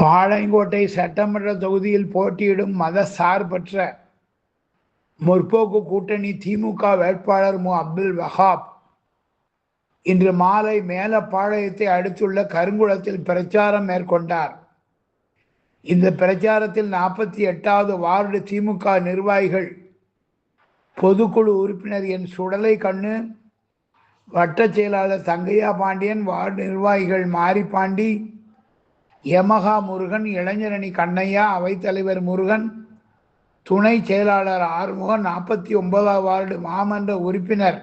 பாளையங்கோட்டை சட்டமன்ற தொகுதியில் போட்டியிடும் மதசார்பற்ற முற்போக்கு கூட்டணி திமுக வேட்பாளர் மு. அப்துல் வஹாப் இன்று மாலை மேலப்பாளையத்தை அடுத்துள்ள கருங்குளத்தில் பிரச்சாரம் மேற்கொண்டார். இந்த பிரச்சாரத்தில் 48வது வார்டு திமுக நிர்வாகிகள், பொதுக்குழு உறுப்பினர் என் சுடலை கண்ணு, வட்டச் செயலாளர் தங்கையா பாண்டியன், வார்டு நிர்வாகிகள் மாரிப்பாண்டி, யமகா முருகன், இளைஞரணி கண்ணையா, அவைத்தலைவர் முருகன், துணை செயலாளர் ஆறுமுகன், 49வது வார்டு மாமன்ற உறுப்பினர்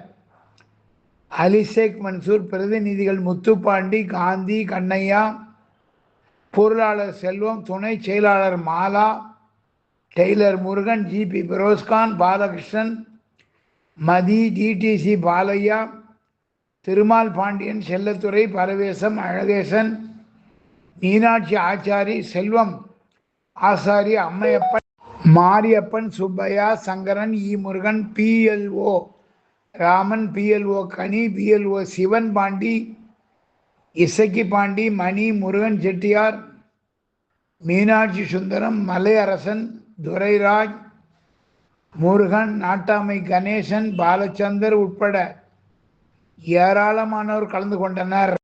அலிஷேக் மன்சூர், பிரதிநிதிகள் முத்துப்பாண்டி, காந்தி, கண்ணையா, பொருளாளர் செல்வம், துணை செயலாளர் மாலா, டெய்லர் முருகன், ஜிபி பிரோஸ்கான், பாலகிருஷ்ணன், மதி, டிடிசி பாலையா, திருமால் பாண்டியன், செல்லத்துறை, பரவேசம், அழகேசன், மீனாட்சி ஆச்சாரி, செல்வம் ஆசாரி, அம்மையப்பன், மாரியப்பன், சுப்பையா, சங்கரன், இ முருகன், பிஎல்ஓ ராமன், பிஎல்ஓ கனி, பிஎல்ஓ சிவன் பாண்டி, இசக்கி பாண்டி, மணி, முருகன் செட்டியார், மீனாட்சி சுந்தரம், மலையரசன், துரைராஜ், முருகன், நாட்டாமை கணேசன், பாலச்சந்தர் உட்பட ஏராளமானோர் கலந்து கொண்டனர்.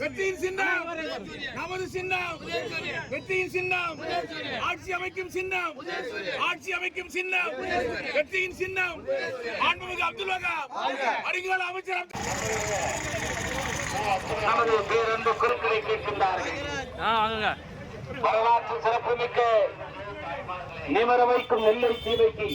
வெற்றியின் சின்னம், நமது சின்னம், வெற்றியின் சின்னம், ஆட்சி அமைக்கும் சின்னம், ஆட்சி அமைக்கும் சின்னம், வெற்றியின் சின்னம், மாண்புமிகு அப்துல் வஹாப் வருங்கால அமைச்சர் நமது பேருந்து குறுக்களை கேட்கின்றார்கள். வரலாற்று சிறப்புமிக்க நிமர வைக்கும் நெல்லை தீவைக்கு